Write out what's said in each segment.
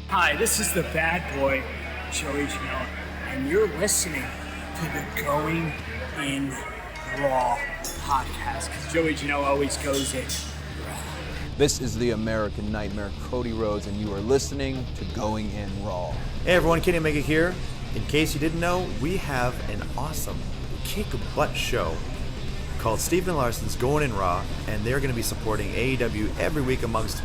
Hi, this is the bad boy, Joey Janela, and you're listening to the Going in Raw podcast, because Joey Janela always goes in raw. This is the American Nightmare, Cody Rhodes, and you are listening to Going in Raw. Hey everyone, Kenny Omega here. In case you didn't know, we have an awesome kick-butt show called Stephen Larson's Going in Raw, and they're going to be supporting AEW every week amongst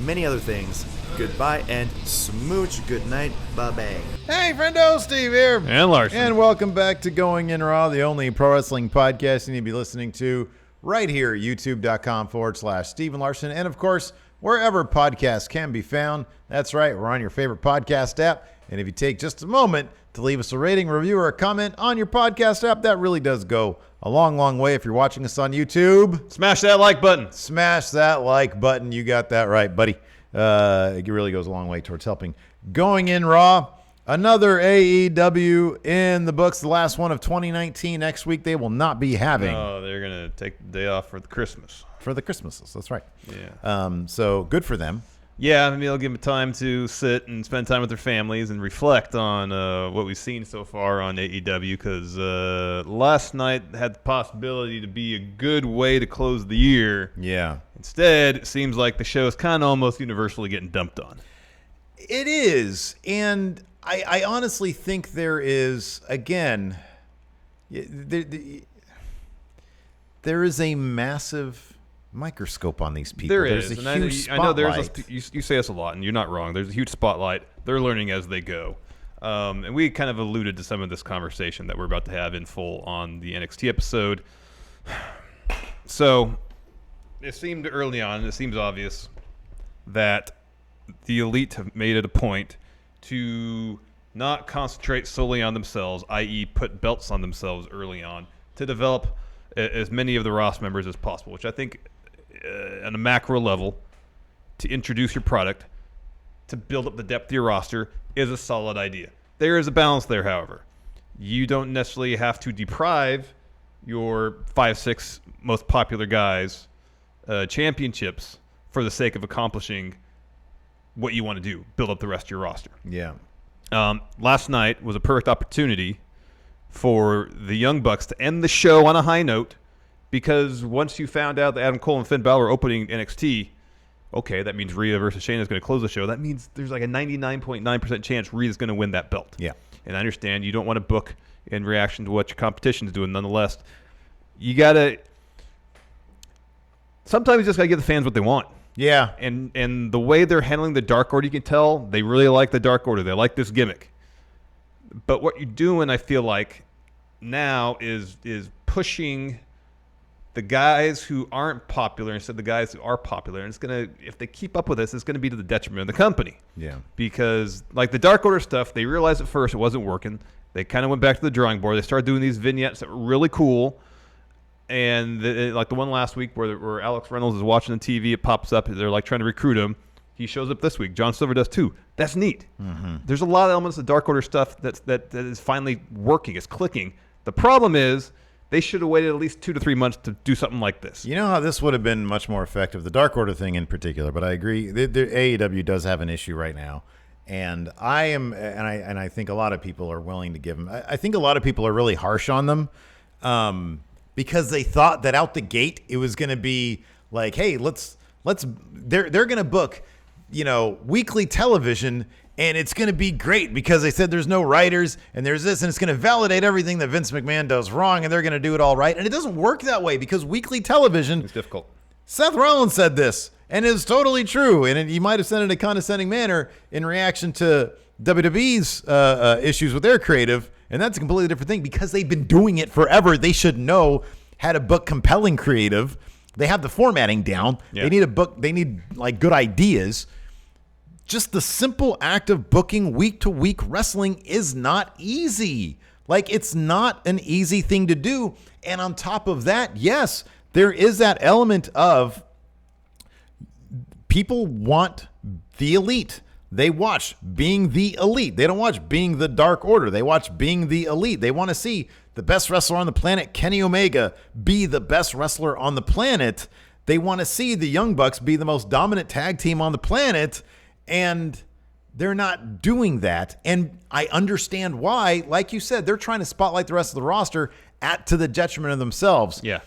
many other things. Goodbye and smooch. Good night. Bye-bye. Hey, friendo, Steve here. And Larson. And welcome back to Going in Raw, the only pro wrestling podcast you need to be listening to right here at youtube.com/Stephen Larson. And, of course, wherever podcasts can be found. That's right, we're on your favorite podcast app. And if you take just a moment to leave us a rating, review, or a comment on your podcast app, that really does go a long, long way. If you're watching us on YouTube, Smash that like button. smash that like button. You got that right, buddy. It really goes a long way towards helping Going in Raw. Another AEW in the books, the last one of 2019. Next week, they will not be having. Oh, they're going to take the day off for the Christmas. For the Christmases, that's right. Yeah. So good for them. Yeah, maybe it'll give them time to sit and spend time with their families and reflect on what we've seen so far on AEW, because last night had the possibility to be a good way to close the year. Yeah. Instead, it seems like the show is kind of almost universally getting dumped on. It is, and I honestly think there is, again, there is a massive microscope on these people. There's a and huge I know spotlight. you say this a lot, and you're not wrong. There's a huge spotlight. They're learning as they go. And we kind of alluded to some of this conversation that we're about to have in full on the NXT episode. So it seemed early on, it seems obvious that the Elite have made it a point to not concentrate solely on themselves, i.e. put belts on themselves early on, to develop as many of the Ross members as possible, which I think on a macro level, to introduce your product, to build up the depth of your roster, is a solid idea. There is a balance there, however. You don't necessarily have to deprive your 5-6 most popular guys championships for the sake of accomplishing what you want to do, build up the rest of your roster. Yeah. Last night was a perfect opportunity for the Young Bucks to end the show on a high note, because once you found out that Adam Cole and Finn Balor are opening NXT, okay, that means Rhea versus Shayna is going to close the show. That means there's like a 99.9% chance Rhea's going to win that belt. Yeah. And I understand you don't want to book in reaction to what your competition is doing. Nonetheless, you got to – sometimes you just got to give the fans what they want. Yeah. And the way they're handling the Dark Order, you can tell they really like the Dark Order. They like this gimmick. But what you're doing, I feel like, now is pushing the guys who aren't popular instead of the guys who are popular. And it's going to, if they keep up with this, it's going to be to the detriment of the company. Yeah. Because, like the Dark Order stuff, they realized at first it wasn't working. They kind of went back to the drawing board. They started doing these vignettes that were really cool. And like the one last week where Alex Reynolds is watching the TV, it pops up. They're like trying to recruit him. He shows up this week. John Silver does too. That's neat. Mm-hmm. There's a lot of elements of Dark Order stuff that is finally working. It's clicking. The problem is they should have waited at least 2 to 3 months to do something like this. You know how this would have been much more effective, the Dark Order thing in particular, but I agree. The AEW does have an issue right now. And I think a lot of people are willing to give them. I think a lot of people are really harsh on them because they thought that out the gate it was going to be like, hey, they're going to book, weekly television, and it's going to be great because they said there's no writers and there's this, and it's going to validate everything that Vince McMahon does wrong, and they're going to do it all right. And it doesn't work that way because weekly television. It's difficult. Seth Rollins said this, and it's totally true. And he might have said it in a condescending manner in reaction to WWE's issues with their creative, and that's a completely different thing because they've been doing it forever. They should know how to book compelling creative. They have the formatting down. Yeah. They need a book. They need like good ideas. Just the simple act of booking week-to-week wrestling is not easy. Like, it's not an easy thing to do. And on top of that, yes, there is that element of people want the elite. They watch being the elite. They don't watch being the Dark Order. They watch being the elite. They want to see the best wrestler on the planet, Kenny Omega, be the best wrestler on the planet. They want to see the Young Bucks be the most dominant tag team on the planet. And they're not doing that. And I understand why. Like you said, they're trying to spotlight the rest of the roster to the detriment of themselves. Yeah.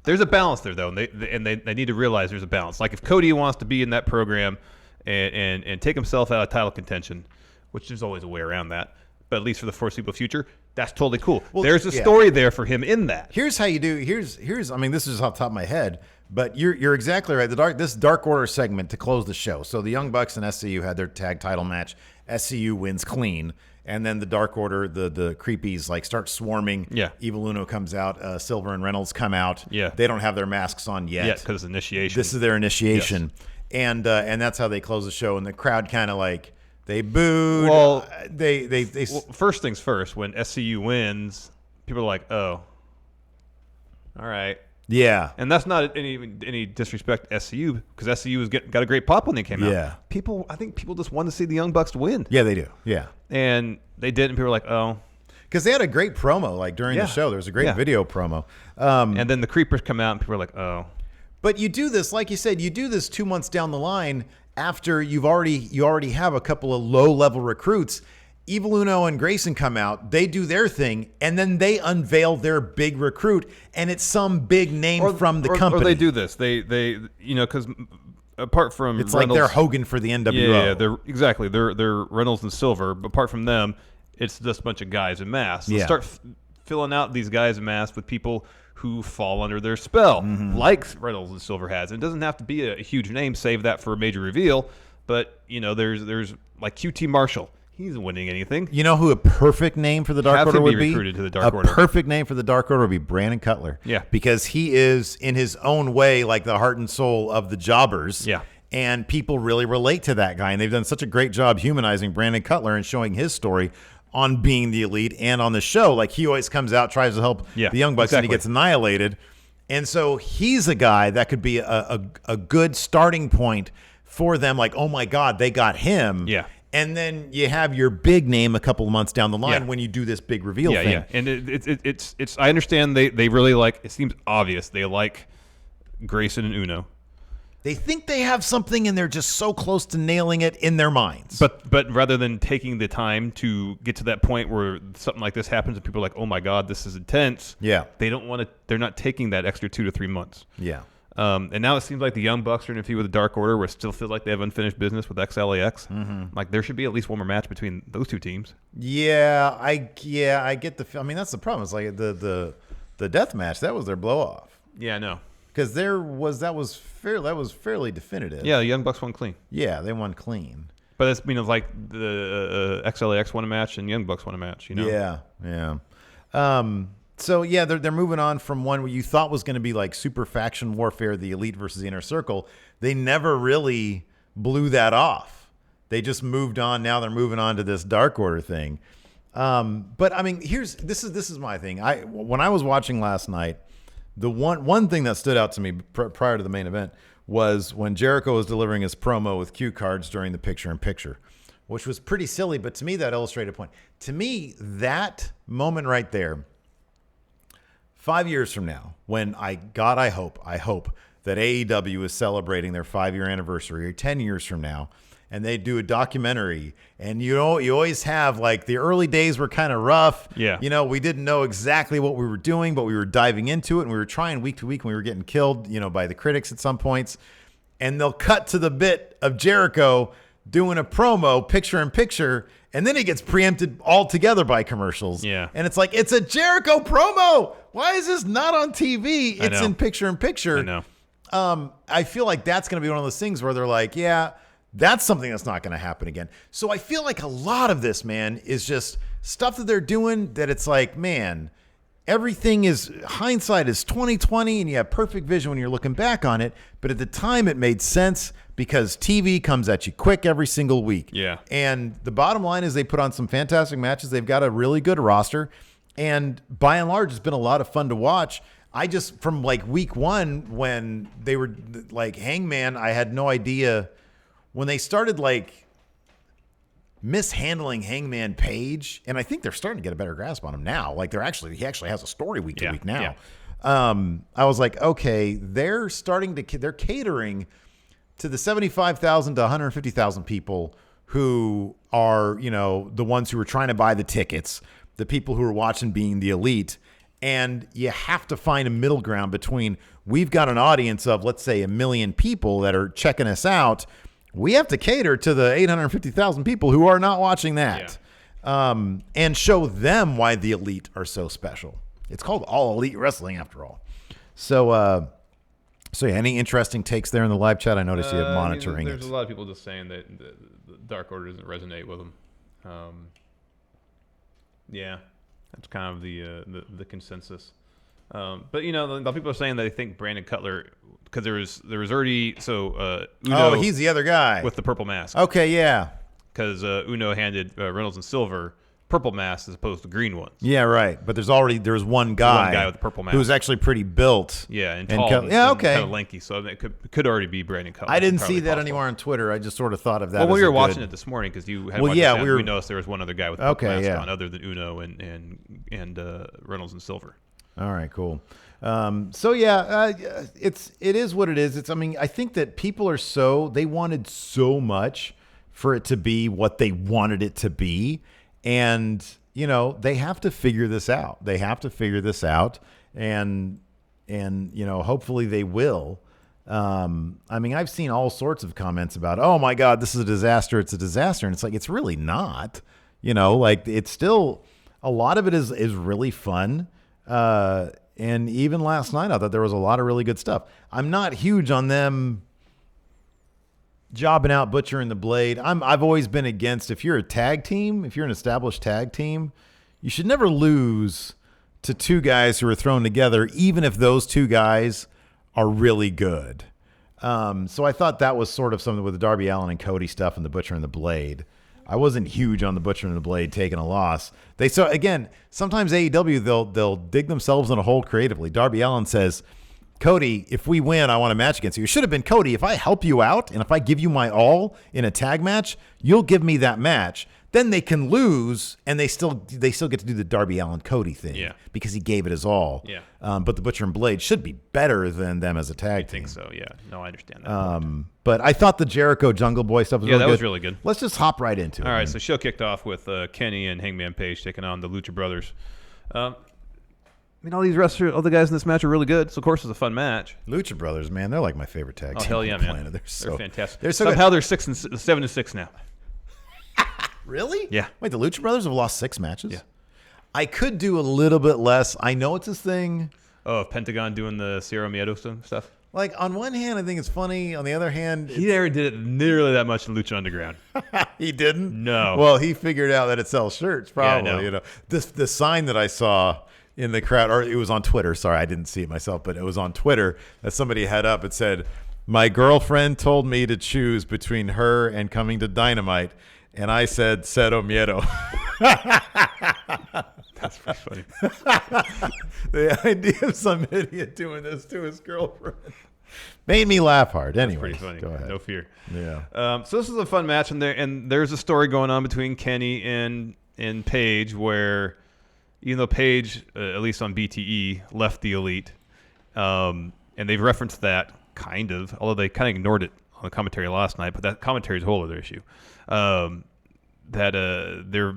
There's a balance there, though, and they need to realize there's a balance. Like if Cody wants to be in that program and take himself out of title contention, which there's always a way around that, but at least for the foreseeable future, that's totally cool. Well, there's a story there for him in that. Here's how you do. Here's. I mean, this is off the top of my head, but you're exactly right. This Dark Order segment to close the show. So the Young Bucks and SCU had their tag title match. SCU wins clean, and then the Dark Order, the creepies, like start swarming. Yeah. Evil Uno comes out. Silver and Reynolds come out. Yeah. They don't have their masks on yet. Yeah, because initiation. This is their initiation, yes. And that's how they close the show. And the crowd kind of like they booed. Well, well, first things first. When SCU wins, people are like, "Oh, all right." Yeah, and that's not any disrespect to SCU, because SCU got a great pop when they came out. Yeah, I think people just wanted to see the Young Bucks win. Yeah, they do. Yeah, and they did, and people were like, "Oh," because they had a great promo like during the show. There was a great video promo, and then the Creepers come out, and people were like, "Oh." But you do this, like you said, you do this 2 months down the line after you already have a couple of low level recruits. Evil Uno and Grayson come out, they do their thing, and then they unveil their big recruit, and it's some big name from the company. Or they do this. They because apart from it's Reynolds, like they're Hogan for the NWO. Yeah, they're Reynolds and Silver. But apart from them, it's just a bunch of guys in masks. So start filling out these guys in masks with people who fall under their spell, like Reynolds and Silver has. And it doesn't have to be a huge name. Save that for a major reveal. But there's like QT Marshall. He isn't winning anything. You know who a perfect name for the Dark Order would be? Recruited to the Dark Order. A perfect name for the Dark Order would be Brandon Cutler. Yeah. Because he is, in his own way, like the heart and soul of the jobbers. Yeah. And people really relate to that guy. And they've done such a great job humanizing Brandon Cutler and showing his story on being the Elite and on the show. Like, he always comes out, tries to help the Young Bucks, and he gets annihilated. And so he's a guy that could be a good starting point for them. Like, oh, my God, they got him. Yeah. And then you have your big name a couple of months down the line when you do this big reveal thing. Yeah, and it's I understand they really like, it seems obvious they like Grayson and Uno. They think they have something, and they're just so close to nailing it in their minds. But rather than taking the time to get to that point where something like this happens and people are like, oh my God, this is intense. Yeah, they don't want to. They're not taking that extra 2 to 3 months. Yeah. And now it seems like the Young Bucks are in a feud with the Dark Order, where it still feels like they have unfinished business with XLAX. Like, there should be at least one more match between those two teams. Yeah, I get the. I mean, that's the problem. It's like the death match, that was their blow off. Yeah, I know. Because that was fairly definitive. Yeah, the Young Bucks won clean. Yeah, they won clean. But it's like the XLAX won a match and Young Bucks won a match. Yeah. So, yeah, they're moving on from one where you thought was going to be like super faction warfare, the Elite versus the Inner Circle. They never really blew that off. They just moved on. Now they're moving on to this Dark Order thing. But, I mean, this is my thing. When I was watching last night, the one thing that stood out to me prior to the main event was when Jericho was delivering his promo with cue cards during the picture-in-picture, which was pretty silly, but to me that illustrated a point. To me, that moment right there, 5 years from now, when I hope that AEW is celebrating their 5-year anniversary, or 10 years from now, and they do a documentary, and you always have, like, the early days were kind of rough. Yeah. We didn't know exactly what we were doing, but we were diving into it, and we were trying week to week, and we were getting killed, by the critics at some points. And they'll cut to the bit of Jericho doing a promo, picture-in-picture, and then he gets preempted altogether by commercials. Yeah. And it's like, it's a Jericho promo. Why is this not on TV? It's in picture-in-picture. I know. I feel like that's going to be one of those things where they're like, yeah, that's something that's not going to happen again. So I feel like a lot of this, man, is just stuff that they're doing that it's like, man, everything is, hindsight is 20/20, and you have perfect vision when you're looking back on it. But at the time, it made sense because TV comes at you quick every single week. Yeah. And the bottom line is they put on some fantastic matches. They've got a really good roster. And by and large, it's been a lot of fun to watch. From like week one, when they were like Hangman, I had no idea when they started like mishandling Hangman Page. And I think they're starting to get a better grasp on him now. Like he actually has a story week to week now. Yeah. I was like, okay, they're catering to the 75,000 to 150,000 people who are, the ones who are trying to buy the tickets, the people who are watching being the elite. And you have to find a middle ground between, we've got an audience of, let's say, 1 million people that are checking us out. We have to cater to the 850,000 people who are not watching that. And show them why the elite are so special. It's called All Elite Wrestling, after all. So yeah, any interesting takes there in the live chat? I noticed you have monitoring there's a lot of people just saying that the Dark Order doesn't resonate with them. Yeah, that's kind of the consensus. But the people are saying that they think Brandon Cutler, because there was already Uno. He's the other guy with the purple mask. Okay, yeah. Because Uno handed Reynolds and Silver purple masks as opposed to green ones. Yeah, right. But there's one guy with the purple mask who's actually pretty built. Yeah, and tall. Okay. Kind of lanky. So it could already be Brandon Cutler. I didn't see that anymore on Twitter. I just sort of thought of that. Well, we were watching it this morning because you had. We noticed there was one other guy with purple mask on, other than Uno and Reynolds and Silver. All right, cool. It is what it is. I think that people they wanted so much for it to be what they wanted it to be. And, they have to figure this out. And hopefully they will. I've seen all sorts of comments about, oh my God, this is a disaster. It's a disaster. And it's like, it's really not, it's still, a lot of it is really fun. And even last night, I thought there was a lot of really good stuff. I'm not huge on them jobbing out Butcher and the Blade. I've always been against, if you're a tag team, if you're an established tag team, you should never lose to two guys who are thrown together, even if those two guys are really good. So I thought that was sort of something with the Darby Allin and Cody stuff and the Butcher and the Blade. I wasn't huge on the Butcher and the Blade taking a loss. Sometimes AEW, they'll dig themselves in a hole creatively. Darby Allin says, Cody, if we win, I want a match against you. It should have been, Cody, if I help you out and if I give you my all in a tag match, you'll give me that match. Then they can lose, and they still get to do the Darby Allin Cody thing because he gave it his all. Yeah. But the Butcher and Blade should be better than them as a tag team. I think so, yeah. No, I understand that. But I thought the Jericho Jungle Boy stuff was really good. Yeah, that was really good. Let's just hop right into it. All right, so show kicked off with Kenny and Hangman Page taking on the Lucha Brothers. All these wrestlers, all the guys in this match are really good. So, of course, it's a fun match. Lucha Brothers, man, they're like my favorite tag team. Oh, hell yeah, man. Planet. They're fantastic. They're so Somehow they're 7-6 now. Really? Yeah. Wait, the Lucha Brothers have lost 6 matches? Yeah. I could do a little bit less. I know it's his thing. Oh, Pentagon doing the Sierra Miedo stuff? Like, on one hand, I think it's funny. On the other hand, he never did it nearly that much in Lucha Underground. He didn't? No. Well, he figured out that it sells shirts, probably. Yeah, the sign that I saw in the crowd, or it was on Twitter. Sorry, I didn't see it myself, but it was on Twitter that somebody had up. It said, "My girlfriend told me to choose between her and coming to Dynamite, and I said Cero Miedo." That's pretty funny. The idea of some idiot doing this to his girlfriend made me laugh hard. Anyway, pretty funny. Go ahead. No fear. Yeah. So this is a fun match, and there's a story going on between Kenny and Page, where even though Page, at least on BTE, left the Elite, and they've referenced that kind of, although they kind of ignored it on the commentary last night, but that commentary is a whole other issue. That they're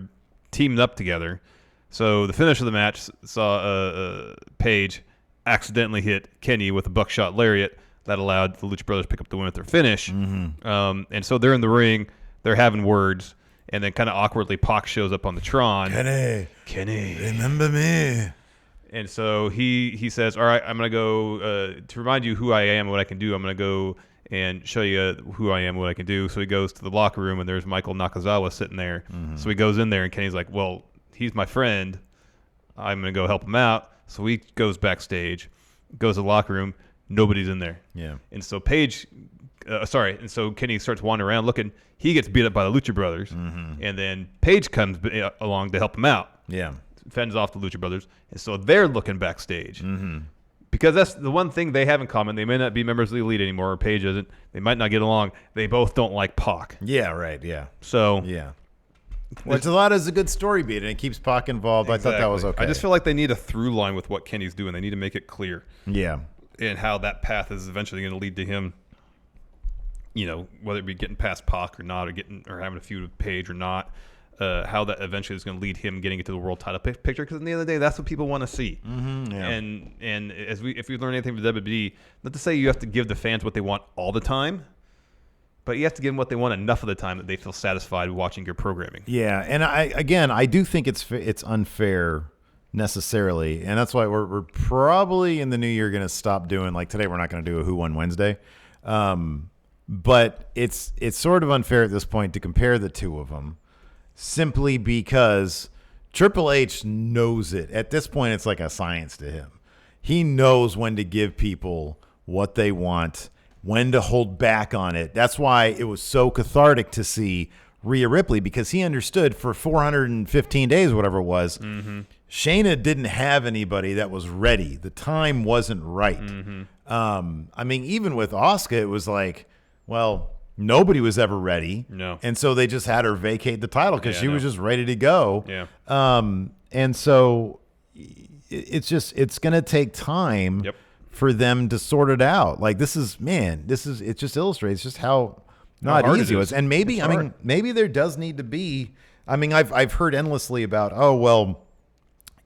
teamed up together. So the finish of the match saw Page accidentally hit Kenny with a buckshot lariat that allowed the Lucha Brothers to pick up the win with their finish. Mm-hmm. And so they're in the ring, they're having words, and then kind of awkwardly Pac shows up on the Tron. Kenny, remember me. And so he says, all right, I'm going to go, to remind you who I am and what I can do, I'm going to go and show you who I am and what I can do. So he goes to the locker room, and there's Michael Nakazawa sitting there. Mm-hmm. So he goes in there, and Kenny's like, well, he's my friend. I'm going to go help him out. So he goes backstage, goes to the locker room. Nobody's in there. Yeah. And so and so Kenny starts wandering around looking. He gets beat up by the Lucha Brothers. Mm-hmm. And then Page comes along to help him out. Yeah. Fends off the Lucha Brothers. And so they're looking backstage. Mm-hmm. Because that's the one thing they have in common. They may not be members of the Elite anymore, or Page isn't. They might not get along. They both don't like Pac. Yeah, right, yeah. So, yeah. Which a lot is a good story beat, and it keeps Pac involved. Exactly. I thought that was okay. I just feel like they need a through line with what Kenny's doing. They need to make it clear. Yeah. And how that path is eventually going to lead to him whether it be getting past Pac or not, or having a feud with Paige or not, how that eventually is going to lead him getting into the world title picture. Because at the end of the day, that's what people want to see. Yeah. And if we learn anything from WWE, not to say you have to give the fans what they want all the time, but you have to give them what they want enough of the time that they feel satisfied watching your programming. Yeah, and I do think it's unfair necessarily, and that's why we're probably in the new year going to stop doing, like today we're not going to do a Who Won Wednesday, but it's sort of unfair at this point to compare the two of them, simply because Triple H knows it. At this point, it's like a science to him. He knows when to give people what they want, when to hold back on it. That's why it was so cathartic to see Rhea Ripley, because he understood for 415 days, whatever it was, Shayna didn't have anybody that was ready. The time wasn't right. I mean, even with Asuka, it was like, well, nobody was ever ready. No. And so they just had her vacate the title because she was just ready to go. Yeah. And so it's going to take time for them to sort it out. Like it just illustrates just how not easy it was. And maybe, maybe there does need to be, I've heard endlessly about,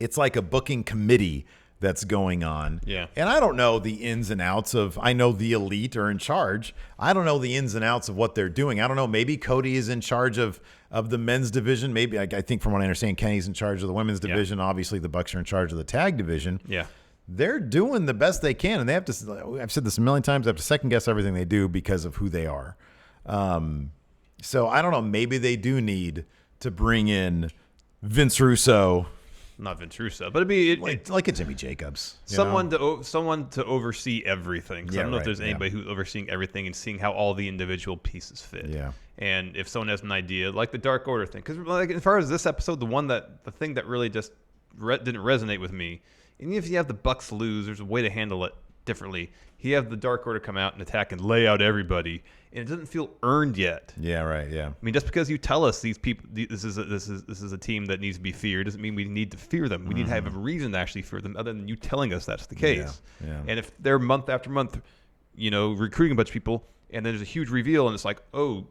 it's like a booking committee that's going on. Yeah. And I don't know the ins and outs I know the Elite are in charge. I don't know the ins and outs of what they're doing. I don't know. Maybe Cody is in charge of the men's division. Maybe, I think from what I understand, Kenny's in charge of the women's division. Obviously, the Bucks are in charge of the tag division. Yeah. They're doing the best they can, and they have to, I've said this a million times, they have to second guess everything they do because of who they are. So I don't know. Maybe they do need to bring in Vince Russo. Not Vince Russo, but it'd be like a Jimmy Jacobs. Someone to oversee everything. 'Cause I don't know if there's Yeah. anybody who's overseeing everything and seeing how all the individual pieces fit. Yeah. And if someone has an idea, like the Dark Order thing, because like as far as this episode, the thing that really just didn't resonate with me, and if you have the Bucks lose, there's a way to handle it differently. You have the Dark Order come out and attack and lay out everybody, and it doesn't feel earned yet. Yeah, right. Yeah. I mean, just because you tell us these people, this is a team that needs to be feared, doesn't mean we need to fear them. We need to have a reason to actually fear them, other than you telling us that's the case. Yeah. And if they're month after month, recruiting a bunch of people, and then there's a huge reveal, and it's like, oh,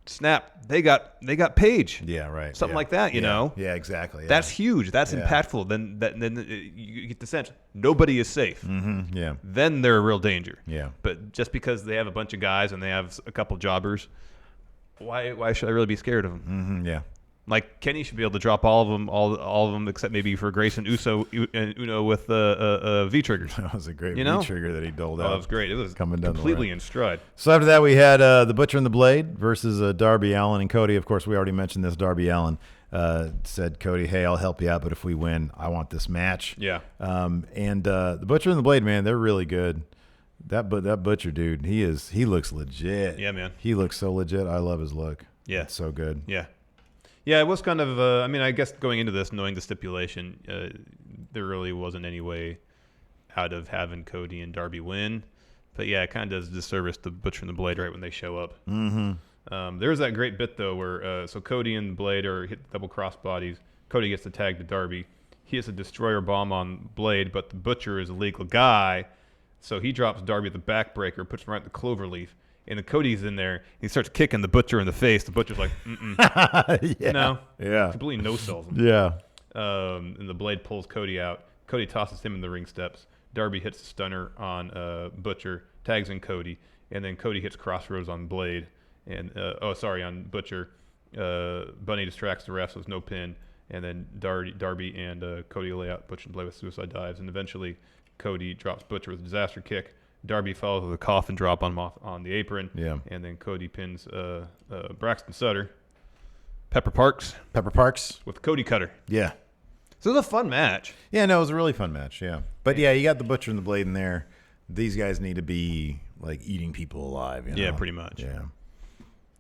snap, they got Paige. Yeah, right. Something like that, you know. Yeah, exactly. Yeah. That's huge. That's impactful. Then you get the sense nobody is safe. Mm-hmm. Yeah. Then they're a real danger. Yeah. But just because they have a bunch of guys and they have a couple jobbers, why should I really be scared of them? Mm-hmm. Yeah. Like Kenny should be able to drop all of them except maybe for Grayson Uno with V triggers. That was a great V trigger that he doled out. That was great. It was coming down completely in stride. So after that, we had the Butcher and the Blade versus Darby Allin and Cody. Of course, we already mentioned this. Darby Allin said, Cody, hey, I'll help you out, but if we win, I want this match. Yeah. And the Butcher and the Blade, man, they're really good. That Butcher dude, he looks legit. Yeah, man. He looks so legit. I love his look. Yeah. It's so good. Yeah. Yeah, it was kind of, I guess going into this, knowing the stipulation, there really wasn't any way out of having Cody and Darby win. But yeah, it kind of does disservice to Butcher and the Blade right when they show up. Mm-hmm. There's that great bit, though, where so Cody and Blade are hit double cross bodies. Cody gets the tag to Darby. He hits a destroyer bomb on Blade, but the Butcher is a legal guy. So he drops Darby at the backbreaker, puts him right in the clover leaf. And then Cody's in there. He starts kicking the Butcher in the face. The Butcher's like, yeah. No. Yeah. Completely no-sells him. Yeah. And the Blade pulls Cody out. Cody tosses him in the ring steps. Darby hits the stunner on Butcher, tags in Cody. And then Cody hits Crossroads on Blade. And on Butcher. Bunny distracts the refs, so there's no pin. And then Darby and Cody lay out Butcher and Blade with suicide dives. And eventually Cody drops Butcher with a disaster kick. Darby follows with a coffin drop on the apron. Yeah. And then Cody pins Braxton Sutter. Pepper Parks with Cody Cutter. Yeah. So it was a fun match. Yeah, no, it was a really fun match, yeah. But yeah, you got the Butcher and the Blade in there. These guys need to be like eating people alive, you know? Yeah, pretty much. Yeah.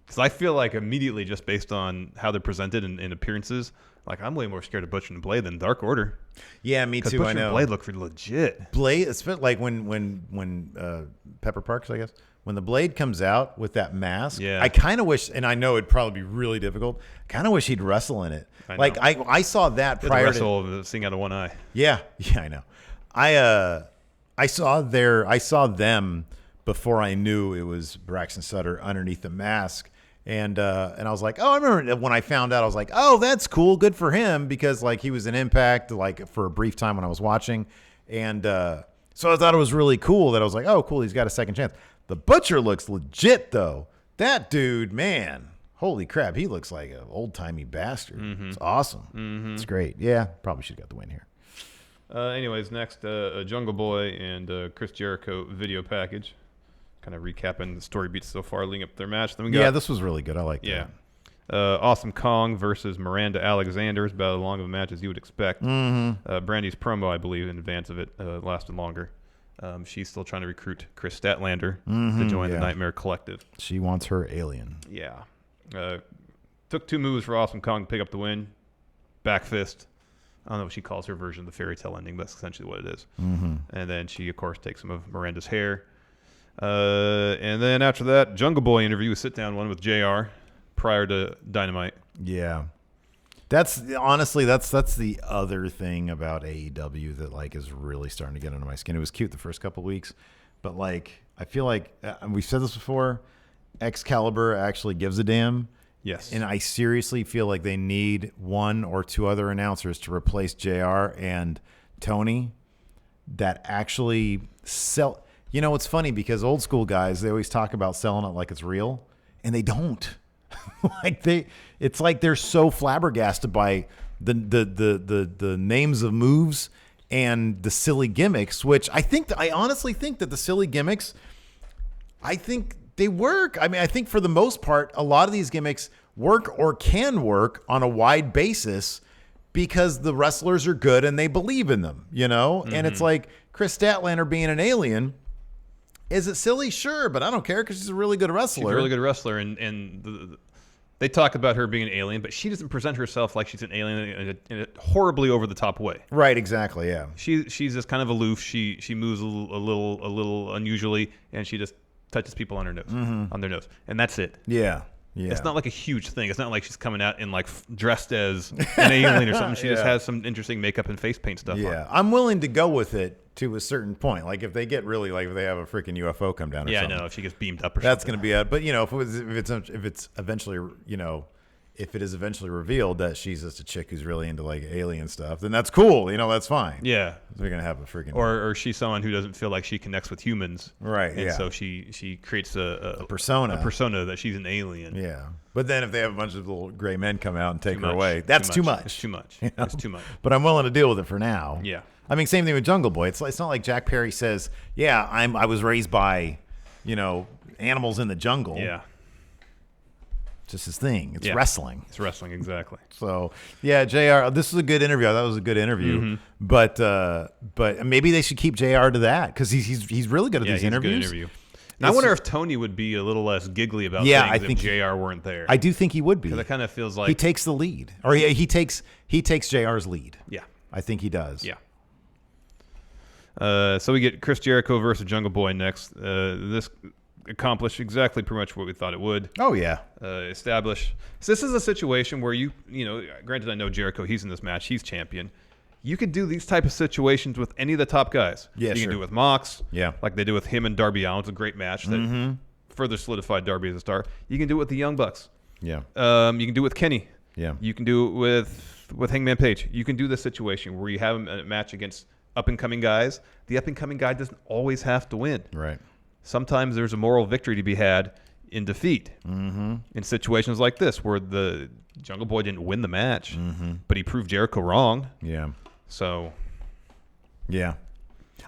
Because I feel like immediately, just based on how they're presented in appearances, like I'm way more scared of Butcher and Blade than Dark Order. Yeah, me too. Butcher I know. And Blade look legit. Blade, it's like when Pepper Parks, I guess, when the Blade comes out with that mask. Yeah. I kind of wish, and I know it'd probably be really difficult. Kind of wish he'd wrestle in it. I saw that prior to seeing out of one eye. Yeah, I know. I saw them before I knew it was Braxton Sutter underneath the mask. And I was like, oh, I remember when I found out, I was like, oh, that's cool. Good for him, because like he was in Impact like for a brief time when I was watching. And so I thought it was really cool that I was like, oh, cool. He's got a second chance. The Butcher looks legit, though. That dude, man, holy crap. He looks like an old timey bastard. It's awesome. It's great. Yeah, probably should have got the win here. Anyways, next, Jungle Boy and Chris Jericho video package. Kind of recapping the story beats so far leading up to their match. Then we got, this was really good. I like that. Awesome Kong versus Miranda Alexander is about as long of a match as you would expect. Brandy's promo, I believe, in advance of it, lasted longer. She's still trying to recruit Chris Statlander to join the Nightmare Collective. She wants her alien. Yeah. Took 2 moves for Awesome Kong to pick up the win. Back fist. I don't know what she calls her version of the fairy tale ending, but that's essentially what it is. And then she, of course, takes some of Miranda's hair. And then after that, Jungle Boy interview, a sit-down one with JR prior to Dynamite. Yeah. That's honestly, that's the other thing about AEW that like is really starting to get under my skin. It was cute the first couple of weeks, but like I feel like we've said this before, Excalibur actually gives a damn. Yes. And I seriously feel like they need 1 or 2 other announcers to replace JR and Tony that actually sell. You know, it's funny because old school guys, they always talk about selling it like it's real, and they don't. It's like they're so flabbergasted by the names of moves and the silly gimmicks, which I honestly think that the silly gimmicks, I think they work. I mean, I think for the most part, a lot of these gimmicks work or can work on a wide basis because the wrestlers are good and they believe in them, you know? And it's like Chris Statlander being an alien. Is it silly? Sure, but I don't care because she's a really good wrestler. She's a really good wrestler, and they talk about her being an alien, but she doesn't present herself like she's an alien in a horribly over-the-top way. Right, exactly, yeah. She's just kind of aloof. She moves a little unusually, and she just touches people on her nose, on their nose, and that's it. Yeah. Yeah. It's not like a huge thing. It's not like she's coming out in like dressed as an alien or something. She just has some interesting makeup and face paint stuff on. Yeah, I'm willing to go with it to a certain point. Like if they get really like if they have a freaking UFO come down or something. Yeah, I know. If she gets beamed up or that's something. going to be but you know, if it's eventually, you know, if it is eventually revealed that she's just a chick who's really into like alien stuff, then that's cool. You know, that's fine. Yeah. We're going to have a freaking or she's someone who doesn't feel like she connects with humans. Right. And so she creates a persona. A persona that she's an alien. Yeah. But then if they have a bunch of little gray men come out and take her away, that's too much. It's too much. You know? It's too much. But I'm willing to deal with it for now. Yeah. I mean, same thing with Jungle Boy. It's not like Jack Perry says, "Yeah, I was raised by, you know, animals in the jungle." Yeah. It's just his thing. It's wrestling. It's wrestling, exactly. So yeah, JR. This was a good interview. I thought it was a good interview. But maybe they should keep JR to that because he's really good at these interviews. Good interview. Now, I wonder if Tony would be a little less giggly about things if JR weren't there. I do think he would be. Because it kind of feels like he takes the lead, or he takes JR's lead. Yeah, I think he does. Yeah. So we get Chris Jericho versus Jungle Boy next. This accomplished exactly pretty much what we thought it would. Oh yeah. Establish. So this is a situation where you know, granted I know Jericho, he's in this match, he's champion. You could do these type of situations with any of the top guys. Yeah, you can do it with Mox. Yeah. Like they do with him and Darby Allin. It's a great match that further solidified Darby as a star. You can do it with the Young Bucks. Yeah. You can do it with Kenny. Yeah. You can do it with Hangman Page. You can do this situation where you have a match against up-and-coming guys. The up-and-coming guy doesn't always have to win. Right. Sometimes there's a moral victory to be had in defeat. In situations like this where the Jungle Boy didn't win the match, but he proved Jericho wrong. Yeah. So, yeah,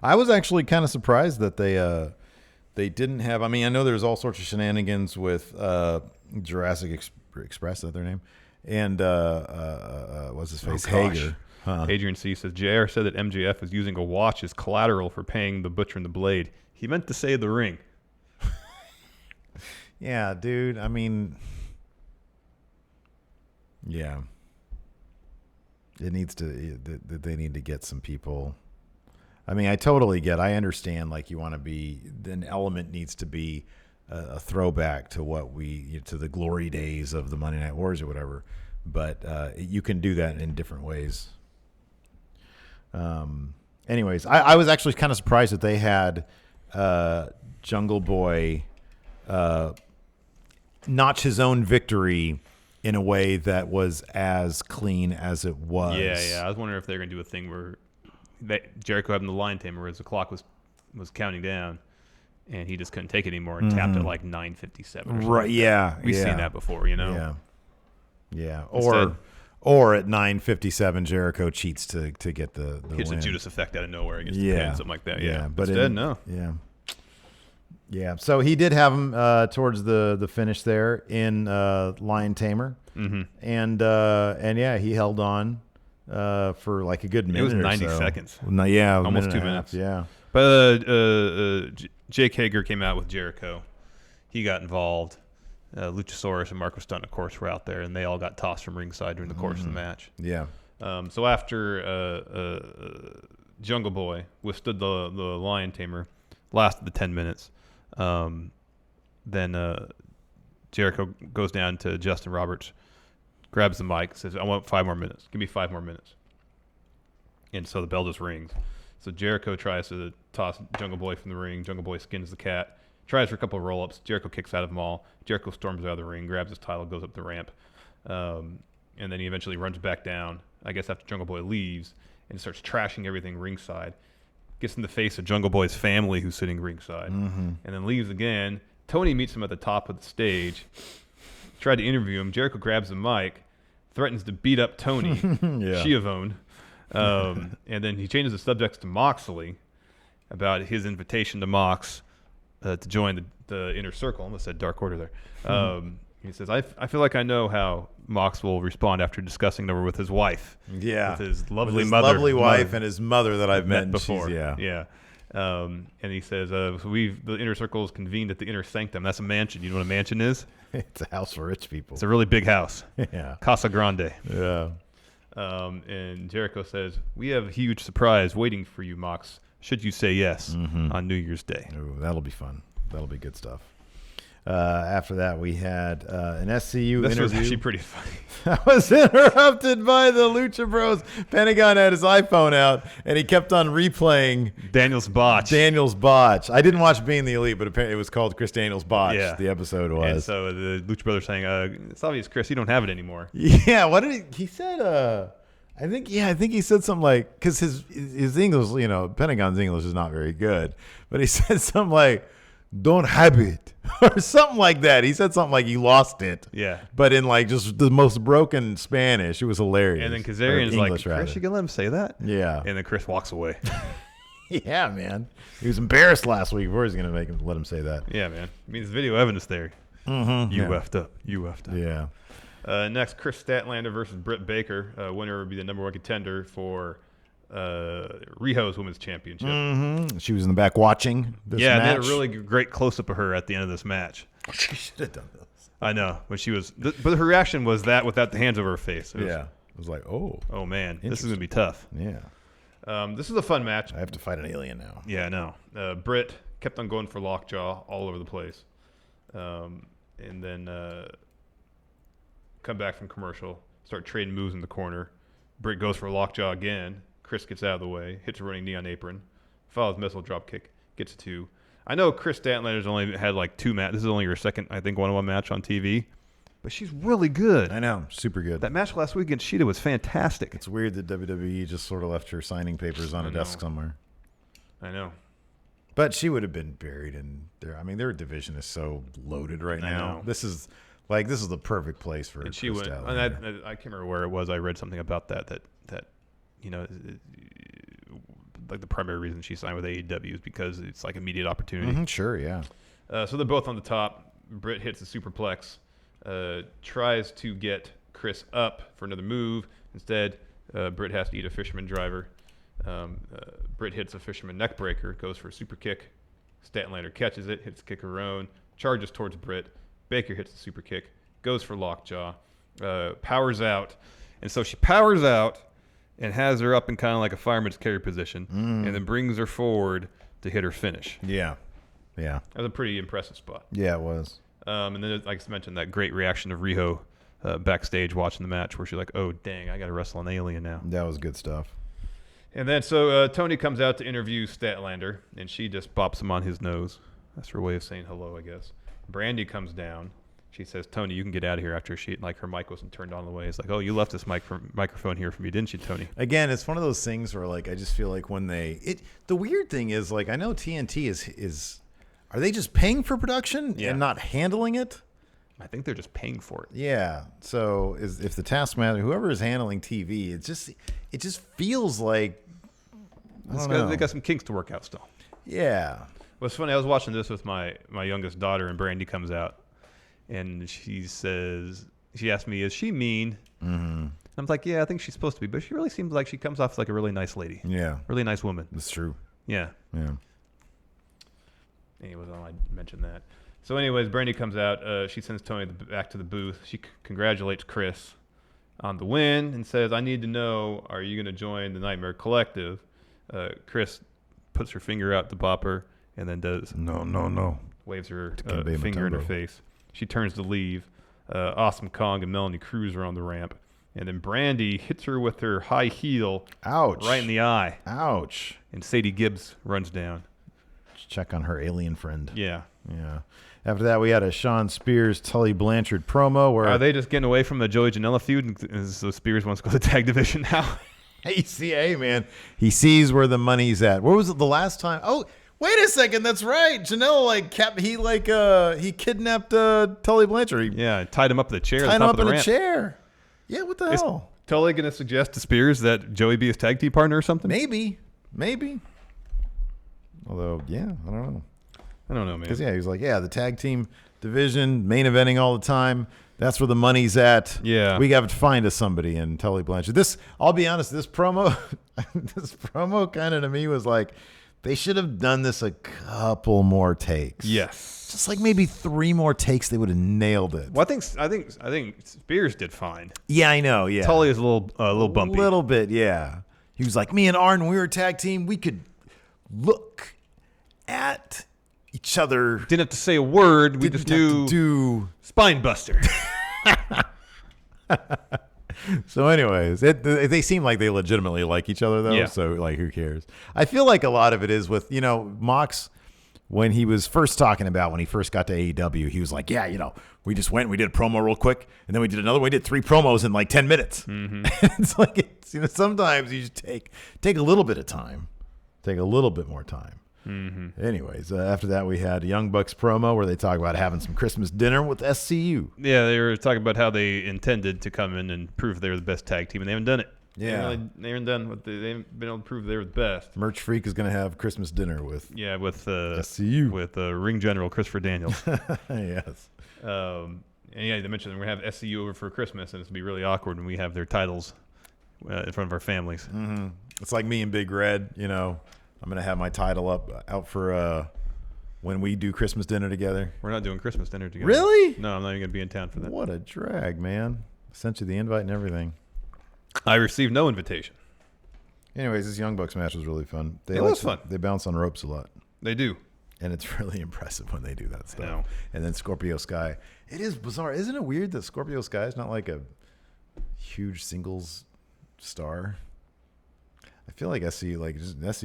I was actually kind of surprised that they didn't have. I mean, I know there's all sorts of shenanigans with Jurassic Express, is that their name? And what's his face? Hager. Adrian C says JR said that MJF was using a watch as collateral for paying the Butcher and the Blade. He meant to say the ring. Yeah, dude. I mean, yeah. It needs to. They need to get some people. I mean, I totally get. I understand. Like, you want to be. An element needs to be a throwback to to the glory days of the Monday Night Wars or whatever. But you can do that in different ways. Anyways, I was actually kind of surprised that they had Jungle Boy notch his own victory in a way that was as clean as it was. Yeah. I was wondering if they're going to do a thing where Jericho having the lion tamer, whereas the clock was counting down, and he just couldn't take it anymore and tapped at like 9:57. Right? Yeah, we've seen that before, Yeah. Instead, Or at 9:57, Jericho cheats to get the hits win. a Judas effect out of nowhere against the pin, something like that. Yeah, but instead, no. Yeah. So he did have him towards the finish there in Lion Tamer, and yeah, he held on for like a good minute. It was 90 or so. seconds. Yeah, almost 2 minutes. Yeah. But Jake Hager came out with Jericho. He got involved. Luchasaurus and Marco Stunt, of course, were out there, and they all got tossed from ringside during the course of the match. Yeah. So after Jungle Boy withstood the Lion Tamer, lasted the 10 minutes, then Jericho goes down to Justin Roberts, grabs the mic, says, "I want 5 more minutes. Give me 5 more minutes." And so the bell just rings. So Jericho tries to toss Jungle Boy from the ring. Jungle Boy skins the cat. Tries for a couple of roll-ups. Jericho kicks out of them all. Jericho storms out of the ring, grabs his title, goes up the ramp. And then he eventually runs back down, I guess after Jungle Boy leaves, and starts trashing everything ringside. Gets in the face of Jungle Boy's family, who's sitting ringside. And then leaves again. Tony meets him at the top of the stage. Tried to interview him. Jericho grabs the mic, threatens to beat up Tony, Schiavone. And then he changes the subjects to Moxley about his invitation to Mox to join the inner circle. I almost said Dark Order there. He says, I feel like I know how Mox will respond after discussing over with his wife. Yeah. With his lovely with his mother. lovely wife and his mother that I've met before. Yeah. And he says, so the inner circle is convened at the inner sanctum. That's a mansion. You know what a mansion is? It's a house for rich people. It's a really big house. Yeah. Casa Grande. Yeah. And Jericho says, we have a huge surprise waiting for you, Mox, should you say yes on New Year's Day. Ooh, that'll be fun. That'll be good stuff. After that, we had an SCU This interview. was actually pretty funny. I was interrupted by the Lucha Bros. Pentagon had his iPhone out, and he kept on replaying Daniel's botch. I didn't watch Being the Elite, but apparently it was called Chris Daniels' Botch. Yeah. The episode was. And so the Lucha Brothers saying, it's obvious, Chris, you don't have it anymore. Yeah, what did he said? I think he said something like, because his English, Pentagon's English is not very good, but he said something like, "Don't have it," or something like that. He said something like he lost it. Yeah. But in like just the most broken Spanish. It was hilarious. And then Kazarian's like, English, Chris, rather. you gonna let him say that? Yeah. And then Chris walks away. Yeah, man. He was embarrassed last week. Before he's gonna let him say that. Yeah, man. I mean, there's video evidence there. You effed up. You effed up. Yeah. Next, Chris Statlander versus Britt Baker. Winner would be the number 1 contender for Riho's Women's Championship. She was in the back watching this Yeah, match. they had a really great close-up of her at the end of this match. She should have done this. I know, but she was. But her reaction was that without the hands over her face. It was, Yeah. It was like, oh man, this is gonna be tough. Yeah. This is a fun match. I have to fight an alien now. Yeah, I know. Britt kept on going for lockjaw all over the place, and then come back from commercial, start trading moves in the corner. Britt goes for a lockjaw again. Chris gets out of the way, hits a running knee on apron, follows missile drop kick, gets a 2. I know Chris Statlander's only had like 2 matches. This is only her second, I think, one-on-one match on TV, but she's really good. I know, super good. That match last week against Sheeta was fantastic. It's weird that WWE just sort of left her signing papers on a desk somewhere. I know. But she would have been buried in there. I mean, their division is so loaded right I now. know. This is the perfect place for her. And she went. And I can't remember where it was. I read something about that like the primary reason she signed with AEW is because it's like immediate opportunity. Sure, yeah. So they're both on the top. Britt hits the superplex, tries to get Chris up for another move. Instead, Britt has to eat a fisherman driver. Britt hits a fisherman neck breaker, goes for a super kick. Statlander catches it, hits kick of her own, charges towards Britt. Baker hits the super kick, goes for lockjaw, powers out. And so she powers out and has her up in kind of like a fireman's carry position, and then brings her forward to hit her finish. Yeah. That was a pretty impressive spot. Yeah, it was. And then, like I mentioned, that great reaction of Riho backstage watching the match where she's like, oh, dang, I got to wrestle an alien now. That was good stuff. And then so Tony comes out to interview Statlander, and she just bops him on his nose. That's her way of saying hello, I guess. Brandy comes down. She says, "Tony, you can get out of here." After her mic wasn't turned on the way. It's like, "Oh, you left this microphone here for me, didn't you, Tony?" Again, it's one of those things where like I just feel like when the weird thing is like I know TNT is are they just paying for production and not handling it? I think they're just paying for it. Yeah. So if the taskmaster, whoever is handling TV, it just feels like They got some kinks to work out still. Yeah. Well, it's funny. I was watching this with my youngest daughter, and Brandy comes out, and she asked me, "Is she mean?" Mm-hmm. I'm like, "Yeah, I think she's supposed to be, but she really seems like she comes off like a really nice lady. Yeah. Really nice woman." That's true. Yeah. Yeah. Anyways, I mentioned that. So, anyways, Brandy comes out. She sends Tony back to the booth. She congratulates Chris on the win and says, "I need to know, are you going to join the Nightmare Collective?" Chris puts her finger out to bop her and then does no. Waves her finger in her face. She turns to leave. Awesome Kong and Melanie Cruz are on the ramp. And then Brandy hits her with her high heel. Ouch. Right in the eye. Ouch. And Sadie Gibbs runs down. Check on her alien friend. Yeah. Yeah. After that, we had a Shawn Spears, Tully Blanchard promo where... Are they just getting away from the Joey Janela feud? So Spears wants to go to the tag division now? ACA, man. He sees where the money's at. Where was it the last time? Oh, wait a second. That's right. Janela, he kidnapped Tully Blanchard. Tied him up in the chair. Tied him up in a chair. Yeah, what the hell? Tully going to suggest to Spears that Joey be his tag team partner or something? Maybe. Although, yeah, I don't know. I don't know, man. Because, he was like, the tag team division, main eventing all the time. That's where the money's at. Yeah. We got to find us somebody in Tully Blanchard. I'll be honest, this promo kind of to me was like, they should have done this a couple more takes. Yes. Just like maybe 3 more takes, they would have nailed it. Well, I think Spears did fine. Yeah, I know. Yeah. Tully is a little bumpy. A little bit, yeah. He was like, me and Arn, when we were a tag team, we could look at each other. Didn't have to say a word. We just do spine buster. So anyways, they seem like they legitimately like each other, though. Yeah. So, like, who cares? I feel like a lot of it is with, Mox, when he was first talking about when he first got to AEW, he was like, we just went and we did a promo real quick, and then we did another one. We did 3 promos in like 10 minutes. Mm-hmm. It's like, sometimes you just take a little bit of time. Take a little bit more time. Mm-hmm. Anyways, after that, we had a Young Bucks promo where they talk about having some Christmas dinner with SCU. Yeah, they were talking about how they intended to come in and prove they were the best tag team, and they haven't done it. Yeah. They haven't been able to prove they were the best. Merch Freak is going to have Christmas dinner with SCU. With Ring General Christopher Daniels. Yes. And they mentioned we're going to have SCU over for Christmas, and it's going to be really awkward when we have their titles in front of our families. Mm-hmm. It's like me and Big Red, I'm going to have my title out for when we do Christmas dinner together. We're not doing Christmas dinner together. Really? No, I'm not even going to be in town for that. What a drag, man. I sent you the invite and everything. I received no invitation. Anyways, this Young Bucks match was really fun. It was fun. They bounce on ropes a lot. They do. And it's really impressive when they do that stuff. I know. And then Scorpio Sky. It is bizarre. Isn't it weird that Scorpio Sky is not like a huge singles star? I feel like SC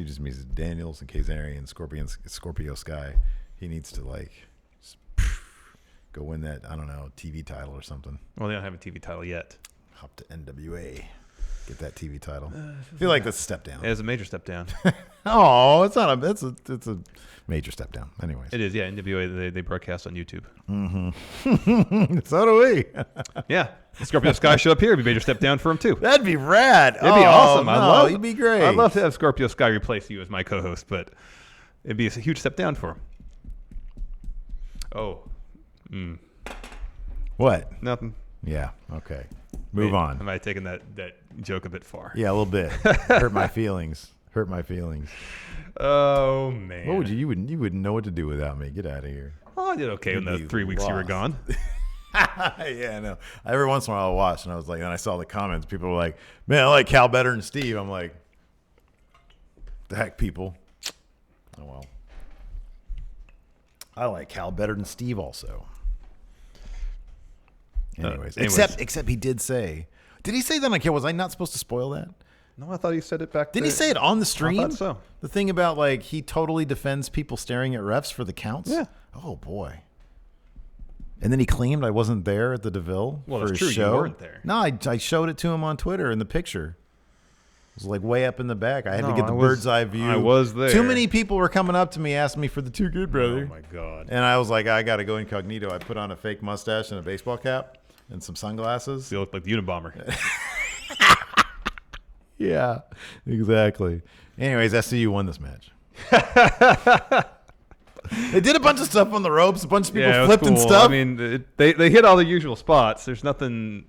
just means Daniels and Kazarian and Scorpio Sky. He needs to just go win that, I don't know, TV title or something. Well, they don't have a TV title yet. Hop to NWA. Get that TV title. I feel like that's a step down. It is a major step down. Oh, it's not it's a major step down. Anyways. It is, yeah. NWA, they broadcast on YouTube. Mm-hmm. So do we. Yeah. Scorpio Sky show up here. It'd be a major step down for him, too. That'd be rad. It'd be awesome. He'd be great. I'd love to have Scorpio Sky replace you as my co-host, but it'd be a huge step down for him. Oh. What? Nothing. Yeah. Okay. Move on. Am I taking that joke a bit far? Yeah, a little bit. Hurt my feelings. Oh, man. What would you wouldn't know what to do without me. Get out of here. Oh, I did okay in the 3 weeks you were gone. Yeah, I know. Every once in a while I'll watch, and I was like, and I saw the comments. People were like, man, I like Cal better than Steve. I'm like, the heck, people. Oh, well. I like Cal better than Steve also. Anyways. Except he did say he say that on camera? Was I not supposed to spoil that? No, I thought he said it back. Didn't he say it on the stream? I thought so. The thing about like he totally defends people staring at refs for the counts. Yeah. Oh boy. And then he claimed I wasn't there at the DeVille Well, for that's his true. show. You weren't there. No, I showed it to him on Twitter in the picture. It was like way up in the back. I had to No, get the I was- bird's eye view. I was there. Too many people were coming up to me asking me for the Too Good Brother. Oh my god. And I was like, I got to go incognito. I put on a fake mustache and a baseball cap and some sunglasses. You look like the Unabomber. Yeah, exactly. Anyways, SCU won this match. They did a bunch of stuff on the ropes. A bunch of people Yeah, it was flipped and cool. stuff. I mean, they hit all the usual spots. There's nothing.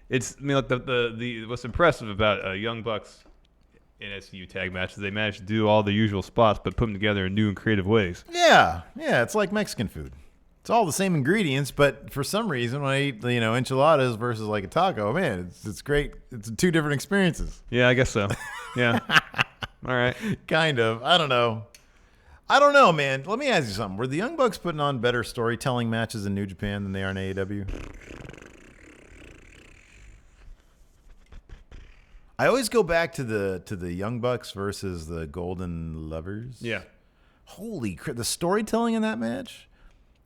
It's like the what's impressive about Young Bucks in SCU tag matches. They managed to do all the usual spots, but put them together in new and creative ways. Yeah, it's like Mexican food. It's all the same ingredients, but for some reason, when I eat enchiladas versus like a taco, man, it's great. It's two different experiences. Yeah, I guess so. Yeah. All right. Kind of. I don't know, man. Let me ask you something. Were the Young Bucks putting on better storytelling matches in New Japan than they are in AEW? I always go back to the Young Bucks versus the Golden Lovers. Yeah. Holy crap. The storytelling in that match.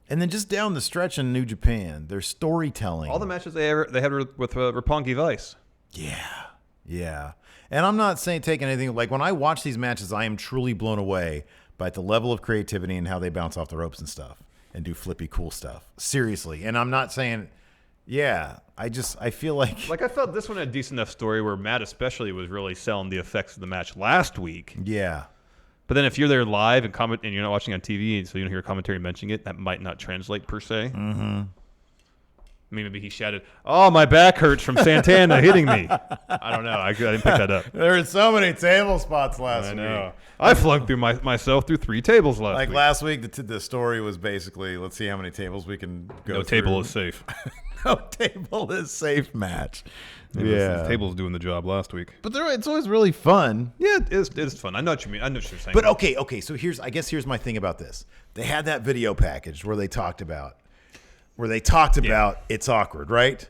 And then just down the stretch in New Japan, their storytelling. All the matches they had with Roppongi Vice. Yeah. And I'm not saying taking anything. Like when I watch these matches, I am truly blown away by the level of creativity and how they bounce off the ropes and stuff and do flippy cool stuff. Seriously. And I'm not saying, I feel like. Like I felt this one had a decent enough story where Matt especially was really selling the effects of the match last week. Yeah. But then if you're there live and comment and you're not watching on TV, so you don't hear a commentary mentioning it, that might not translate per se. Mm-hmm. I mean, maybe he shouted, "Oh, my back hurts from Santana hitting me." I don't know. I didn't pick that up. There were so many table spots last week. I know. I flung through myself through 3 tables last week. Last week, the story was basically, let's see how many tables we can go No through. table is safe. No table is safe match. The table's doing the job last week. But it's always really fun. Yeah, it is fun. I know what you mean. I know what you're saying. But okay. So here's my thing about this. They had that video package where they talked about it's awkward, right?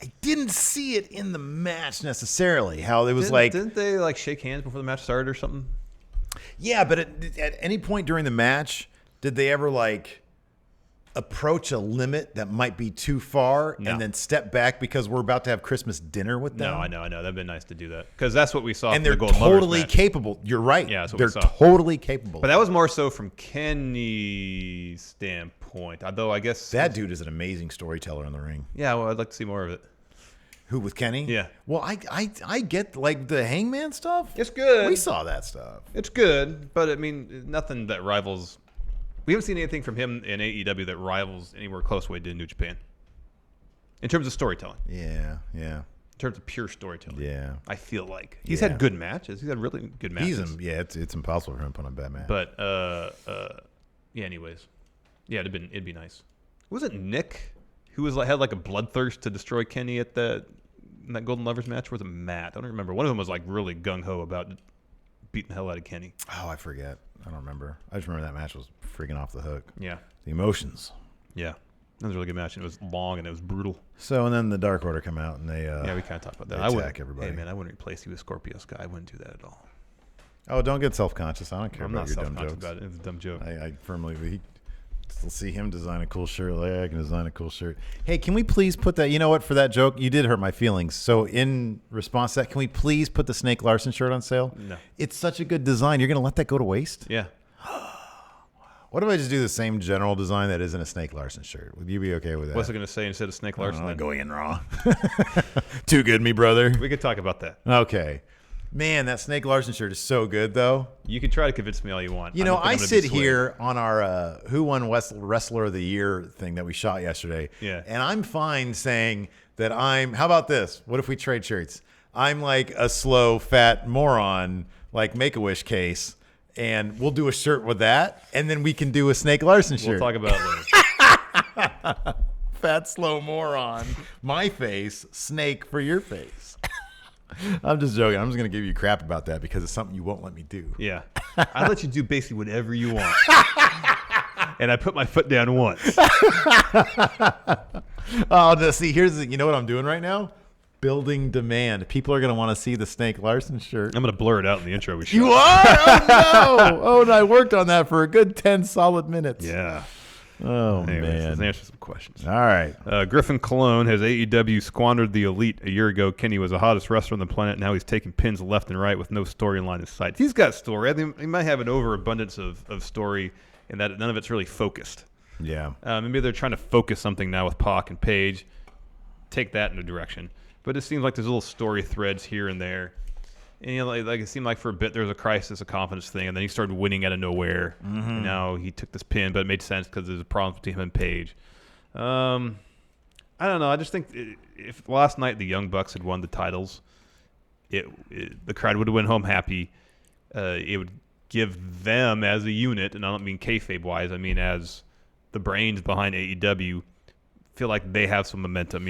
I didn't see it in the match necessarily. How it was didn't they shake hands before the match started or something? Yeah, but at any point during the match, did they ever approach a limit that might be too far and then step back because we're about to have Christmas dinner with them? No, I know. That'd been nice to do that because that's what we saw. And from they're the Golden Lovers totally match. capable. You're right. Yeah, that's what they're we saw. totally capable. But that was more so from Kenny's standpoint. Although I guess that dude is an amazing storyteller in the ring. Yeah, well, I'd like to see more of it. Who, with Kenny? Yeah. Well, I get the Hangman stuff. It's good. We saw that stuff. It's good, but I mean, nothing that rivals. We haven't seen anything from him in AEW that rivals anywhere close to what he did in New Japan. In terms of storytelling. Yeah. In terms of pure storytelling. Yeah. I feel like he's had good matches. He's had really good matches. It's impossible for him to put on a bad match. But anyways, it'd be nice. Was it Nick who had a bloodthirst to destroy Kenny in that Golden Lovers match? Or was it Matt? I don't remember. One of them was really gung ho about beating the hell out of Kenny. Oh, I forget. I don't remember. I just remember that match was freaking off the hook. Yeah. The emotions. Yeah. That was a really good match, and it was long and it was brutal. So, and then the Dark Order come out and they we kind of talked about that. I attack everybody. Hey man, I wouldn't replace you with Scorpio Sky. I wouldn't do that at all. Oh, don't get self-conscious. I don't care I'm about not your dumb self-conscious jokes. about it. It's a dumb joke. I firmly believe. Still see him design a cool shirt. I can design a cool shirt. Hey, can we please put that? You know what? For that joke, you did hurt my feelings. So in response to that, can we please put the Snake Larson shirt on sale? No. It's such a good design. You're going to let that go to waste? Yeah. What if I just do the same general design that isn't a Snake Larson shirt? Would you be okay with that? What's it going to say instead of Snake Larson? Then? Going in raw. Too good, me brother. We could talk about that. Okay. Man, that Snake Larson shirt is so good, though. You can try to convince me all you want. I sit here on our Who Won Wrestler of the Year thing that we shot yesterday. Yeah. And I'm fine saying that how about this? What if we trade shirts? I'm like a slow, fat moron, like Make-A-Wish case, and we'll do a shirt with that, and then we can do a Snake Larson shirt. We'll talk about it later. Fat, slow moron. My face, snake for your face. I'm just joking. I'm just going to give you crap about that because it's something you won't let me do. Yeah. I let you do basically whatever you want. And I put my foot down once. Oh, see, you know what I'm doing right now? building demand. People are going to want to see the Snake Larson shirt. I'm going to blur it out in the intro we shot. You are? Oh, no. Oh, and I worked on that for a good 10 solid minutes. Yeah. Oh, Anyways, man. let's answer some questions. All right. Griffin Cologne has AEW squandered the elite a year ago. Kenny was the hottest wrestler on the planet. Now he's taking pins left and right with no storyline in sight. He's got story. I think he might have an overabundance of story in that none of it's really focused. Yeah. Maybe they're trying to focus something now with Pac and Paige. Take that in a direction. But it seems like there's little story threads here and there. And like it seemed like for a bit there was a crisis of confidence thing, and then he started winning out of nowhere. And now he took this pin, but it made sense because there's a problem between him and Paige. I don't know. I just think if last night the Young Bucks had won the titles, the crowd would have went home happy. It would give them as a unit, and I don't mean kayfabe wise, I mean as the brains behind AEW, feel like they have some momentum.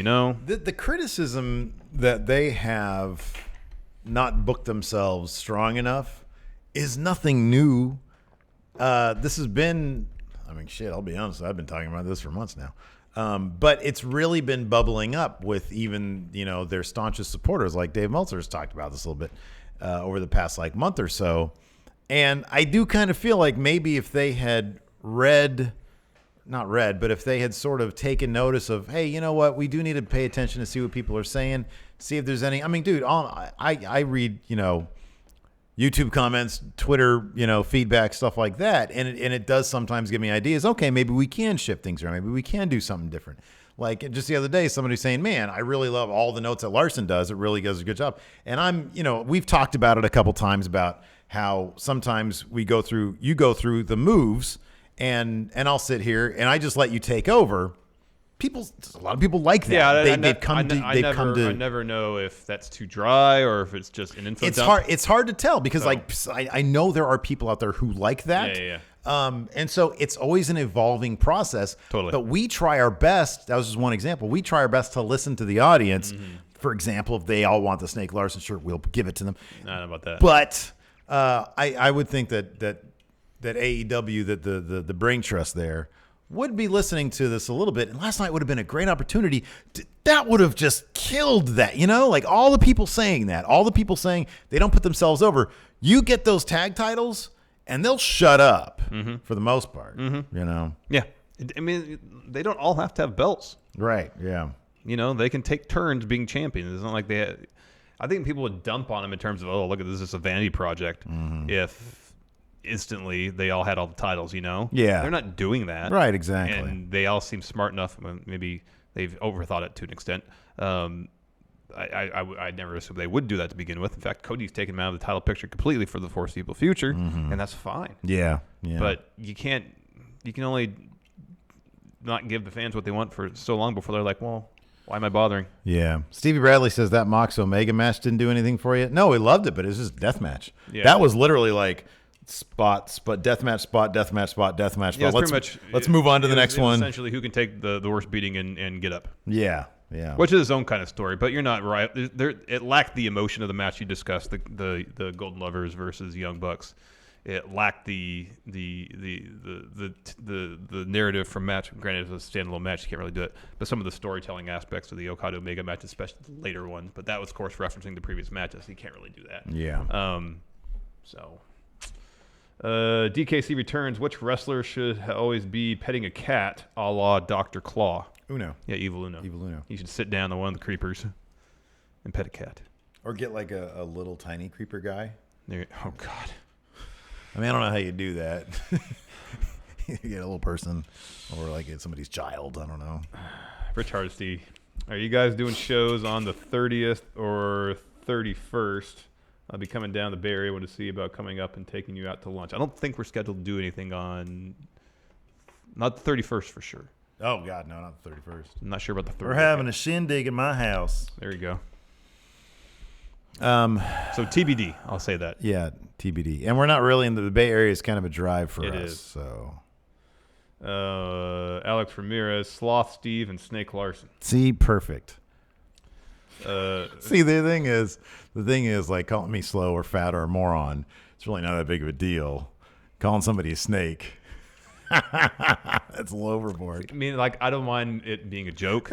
The criticism that they have not booked themselves strong enough is nothing new. This has been, I'll be honest, I've been talking about this for months now. But it's really been bubbling up with even, their staunchest supporters, like Dave Meltzer has talked about this a little bit over the past month or so. And I do kind of feel like maybe if they had but if they had sort of taken notice of, hey, you know what, we do need to pay attention to see what people are saying, see if there's any. Dude, I read, YouTube comments, Twitter, feedback, stuff like that, and it does sometimes give me ideas. Okay, maybe we can shift things around. Maybe we can do something different. Like just the other day, somebody saying, man, I really love all the notes that Larson does. It really does a good job. And we've talked about it a couple times about how sometimes you go through the moves, and I'll sit here and I just let you take over. A lot of people like that. Yeah, I never know if that's too dry or if it's just an info dump. It's hard to tell because I know there are people out there who like that. Yeah. And so it's always an evolving process. Totally. But we try our best. That was just one example. We try our best to listen to the audience. For example, if they all want the Snake Larson shirt, we'll give it to them. I don't know about that. But I would think that AEW, that the brain trust there, would be listening to this a little bit. And last night would have been a great opportunity. That would have just killed that, like all the people saying that, all the people saying they don't put themselves over. You get those tag titles and they'll shut up for the most part, Yeah. They don't all have to have belts. Right, yeah. They can take turns being champions. It's not like I think people would dump on them in terms of, oh, look at this is a vanity project. If instantly they all had all the titles, Yeah. They're not doing that. Right, exactly. And they all seem smart enough. Maybe they've overthought it to an extent. I never assumed they would do that to begin with. In fact, Cody's taken them out of the title picture completely for the foreseeable future, and that's fine. Yeah. But you can only not give the fans what they want for so long before they're like, well, why am I bothering? Yeah. Stevie Bradley says that Mox Omega match didn't do anything for you. No, he loved it, but it was just death match. Yeah. That was literally like spot, death match, spot, death match, spot, death match. Yeah, let's move on to the next one. Essentially, who can take the worst beating and get up. Yeah. Which is its own kind of story, but you're not right. It lacked the emotion of the match you discussed, the Golden Lovers versus Young Bucks. It lacked the narrative from match. Granted, it was a standalone match; you can't really do it. But some of the storytelling aspects of the Okada Omega match, especially the later ones. But that was, of course, referencing the previous matches. So you can't really do that. Yeah. DKC returns. Which wrestler should always be petting a cat, a la Dr. Claw? Uno. Yeah, Evil Uno. He should sit down on one of the creepers and pet a cat. Or get like a little tiny creeper guy. Oh, God. I don't know how you do that. You get a little person or like it's somebody's child. I don't know. Rich Hardesty, are you guys doing shows on the 30th or 31st? I'll be coming down the Bay Area to see about coming up and taking you out to lunch. I don't think we're scheduled to do anything on, not the 31st for sure. Oh, God, no, not the 31st. I'm not sure about the 30th. We're having a shindig in my house. There you go. So TBD, I'll say that. Yeah, TBD. And we're not really in the Bay Area. Is kind of a drive for us. It is. So, Alex Ramirez, Sloth Steve, and Snake Larson. See, perfect. See, the thing is, like calling me slow or fat or a moron, it's really not that big of a deal. Calling somebody a snake. That's a little overboard. I mean, like, I don't mind it being a joke.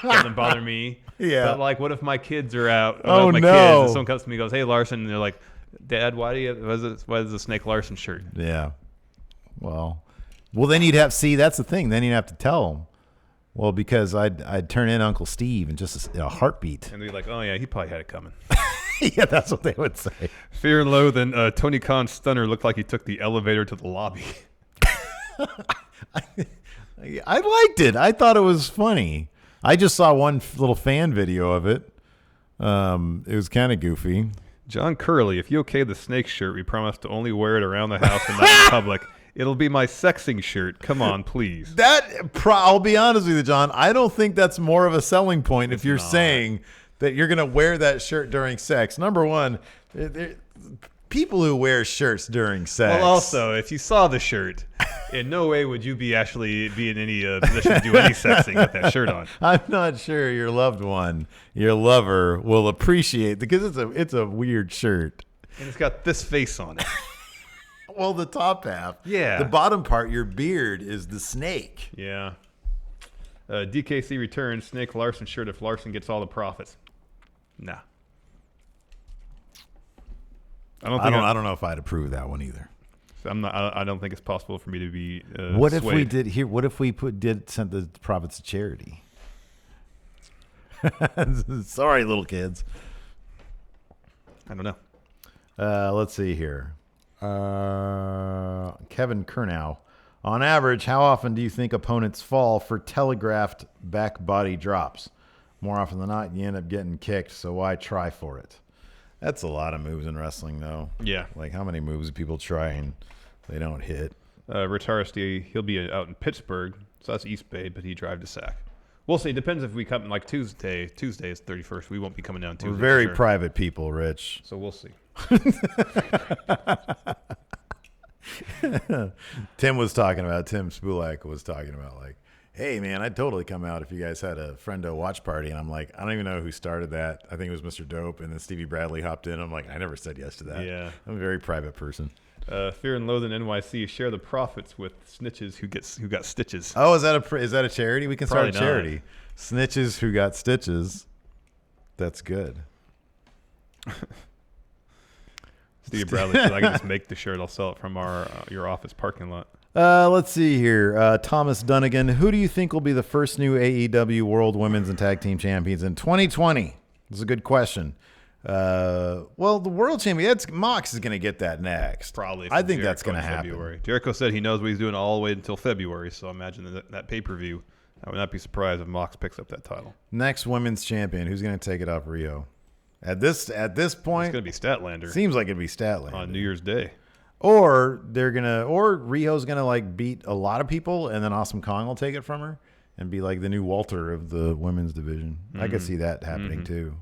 Doesn't bother me. Yeah. But, like, what if my kids are out? Oh, with my no. kids, and someone comes to me and goes, "Hey, Larson," and they're like, "Dad, why is the Snake Larson shirt?" Yeah. Well, then you'd have that's the thing. Then you'd have to tell them. Well, because I'd turn in Uncle Steve in just a heartbeat. And they'd be like, "Oh yeah, he probably had it coming." Yeah, that's what they would say. Fear and Loathing. Tony Khan's stunner looked like he took the elevator to the lobby. I liked it. I thought it was funny. I just saw one little fan video of it. It was kind of goofy. John Curley, if you okay the snake shirt, we promise to only wear it around the house and not in public. It'll be my sexing shirt. Come on, please. I'll be honest with you, John. I don't think that's more of a selling point if you're saying that you're going to wear that shirt during sex. Number one, people who wear shirts during sex. Well, also, if you saw the shirt, in no way would you be actually be in any position to do any sexing with that shirt on. I'm not sure your loved one, your lover, will appreciate because it's a weird shirt. And it's got this face on it. Well, the top half. Yeah. The bottom part, your beard, is the snake. Yeah. DKC returns Snake Larson shirt if Larson gets all the profits. Nah. I don't know if I'd approve that one either. I don't think it's possible for me to be. What if swayed. we did here? What if we sent the profits to charity? Sorry, little kids. I don't know. Let's see here. Kevin Kernow. On average, how often do you think opponents fall for telegraphed back body drops? More often than not, you end up getting kicked, so why try for it? That's a lot of moves in wrestling, though. Yeah. Like, how many moves do people try and they don't hit? Ritarsty, he'll be out in Pittsburgh, so that's East Bay, but he drive to Sac. We'll see. Depends if we come like Tuesday. Tuesday is 31st. We won't be coming down Tuesday. We're very private people, Rich. So we'll see. Tim Spulak was talking about like, hey man, I'd totally come out if you guys had a friendo watch party. And I'm like, I don't even know who started that. I think it was Mr. Dope, and then Stevie Bradley hopped in. I'm like, I never said yes to that. Yeah. I'm a very private person. Fear and Loathing NYC share the profits with snitches who got stitches. Oh, is that a charity? We can Probably start a charity. Snitches who got stitches. That's good. Steve Bradley said, I can just make the shirt. I'll sell it from your office parking lot. Let's see here. Thomas Dunnigan. Who do you think will be the first new AEW World Women's and Tag Team Champions in 2020? That's a good question. Well, the World Champion, Mox is going to get that next. Probably. I think that's going to happen. February. Jericho said he knows what he's doing all the way until February, so I imagine that pay-per-view, I would not be surprised if Mox picks up that title. Next Women's Champion. Who's going to take it off Rio? At this point, it's going to be Statlander. Seems like it'd be Statlander on New Year's Day. Or Rio's gonna like beat a lot of people, and then Awesome Kong will take it from her and be like the new Walter of the women's division. Mm-hmm. I could see that happening too.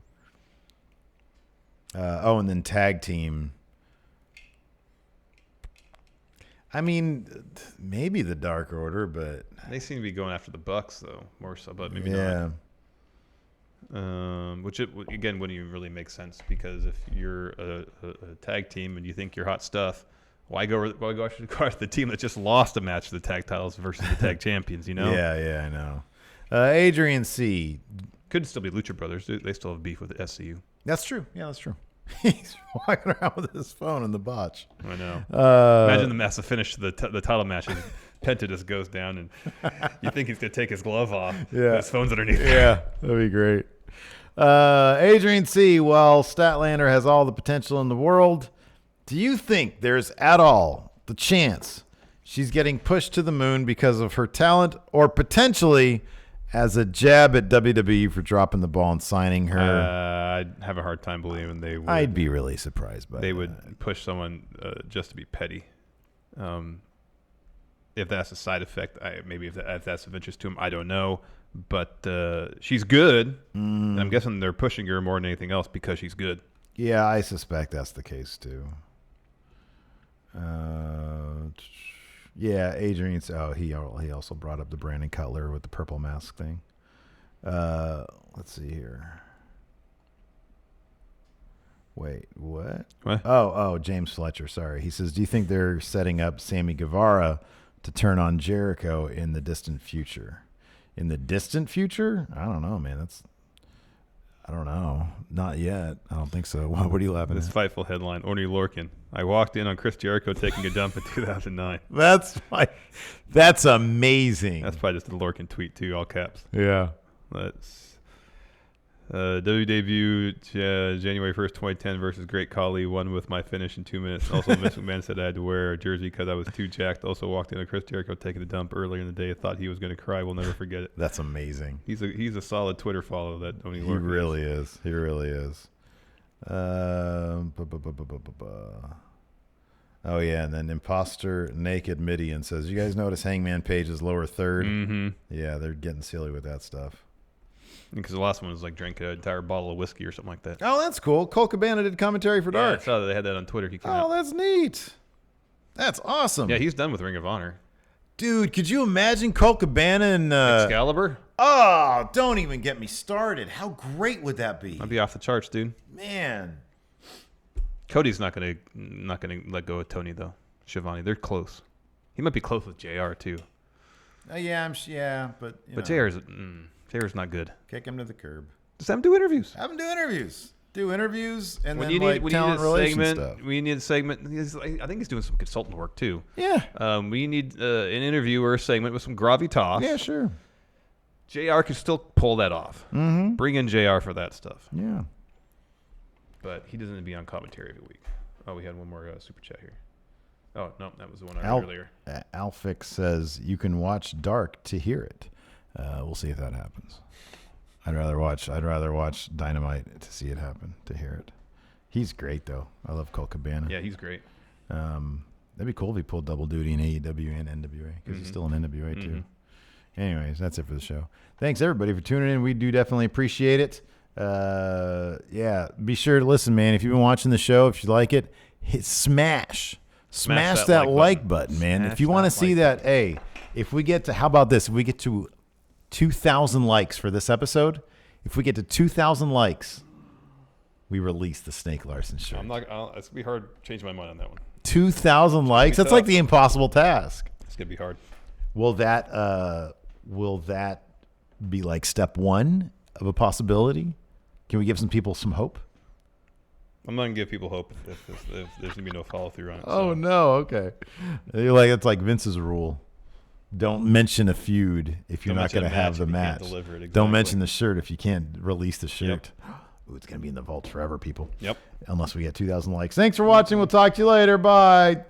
And then tag team. I mean, maybe the Dark Order, but they seem to be going after the Bucks though, more so, but maybe not. Which again wouldn't even really make sense, because if you're a tag team and you think you're hot stuff, why go after the team that just lost a match to the tag titles versus the tag champions? You know? Yeah, I know. Adrian C. Could still be Lucha Brothers. They still have beef with the SCU. That's true. Yeah, that's true. He's walking around with his phone in the botch. I know. Imagine the massive finish to the title match. Penta just goes down, and you think he's going to take his glove off. Yeah. His phone's underneath. Yeah, that'd be great. Adrian C. While Statlander has all the potential in the world, do you think there's at all the chance she's getting pushed to the moon because of her talent, or potentially as a jab at WWE for dropping the ball and signing her? I'd have a hard time believing they would. I'd be really surprised by they that. would push someone just to be petty. If that's a side effect, maybe if that's of interest to him, I don't know. But she's good. I'm guessing they're pushing her more than anything else because she's good. Yeah, I suspect that's the case too. Yeah, Adrian's. Oh, he also brought up the Brandon Cutler with the purple mask thing. Let's see here. Wait, what? What? Oh, James Fletcher. Sorry. He says, do you think they're setting up Sammy Guevara to turn on Jericho in the distant future. In the distant future? I don't know, man. I don't know. Not yet. I don't think so. What are you laughing This at? Fightful headline, Orny Lorcan. I walked in on Chris Jericho taking a dump in 2009. That's amazing. That's probably just a Lorcan tweet, too, all caps. Yeah. Let's W debut January 1st, 2010 versus Great Khali. Won with my finish in 2 minutes. Also, Vince McMahon said I had to wear a jersey because I was too jacked. Also walked into Chris Jericho taking a dump earlier in the day. I thought he was going to cry. We'll never forget it. That's amazing. He's a solid Twitter follow. That Oni He Lorcan really is. He really is. Oh, yeah. And then Imposter Naked Midian says, you guys notice Hangman Page's lower third? Mm-hmm. Yeah, they're getting silly with that stuff. Because the last one was like drink an entire bottle of whiskey or something like that. Oh, that's cool. Cole Cabana did commentary for Yeah, Dark. I saw that they had that on Twitter. He came out. That's neat. That's awesome. Yeah, he's done with Ring of Honor. Dude, could you imagine Cole Cabana and... Excalibur? Oh, don't even get me started. How great would that be? I'd be off the charts, dude. Man. Cody's not gonna let go of Tony though. Schiavone, they're close. He might be close with JR too. Yeah, but... But JR's not good. Kick him to the curb. Just have him do interviews. Have him do interviews. And When then you need talent a relation segment, stuff. we need a segment. I think he's doing some consultant work too. Yeah. We need an interview or a segment with some gravitas. Yeah, sure. JR can still pull that off. Mm-hmm. Bring in JR for that stuff. Yeah. But he doesn't need to be on commentary every week. Oh, we had one more super chat here. Oh, no, that was the one I read earlier. Alfix says you can watch Dark to hear it. We'll see if that happens. I'd rather watch Dynamite to see it happen, to hear it. He's great though. I love Cole Cabana. Yeah, he's great. That'd be cool if he pulled double duty in AEW and NWA because he's still in NWA too. Anyways, that's it for the show. Thanks everybody for tuning in. We do definitely appreciate it. Yeah, be sure to listen, man. If you've been watching the show, if you like it, smash that like button, man. If you want to see that, hey, if we get to, how about this? If we get to 2,000 likes for this episode, if we get to 2,000 likes, we release the Snake Larson shirt. It's gonna be hard to change my mind on that one. 2,000 likes? That's like the impossible task. It's gonna be hard. Will that be like step one of a possibility? Can we give some people some hope? I'm not gonna give people hope if there's gonna be no follow through on it. Oh no, okay. It's like Vince's rule. Don't mention a feud if you're not going to have the match. Don't mention the shirt if you can't release the shirt. Yep. Ooh, it's going to be in the vault forever, people. Yep. Unless we get 2,000 likes. Thanks for watching. We'll talk to you later. Bye.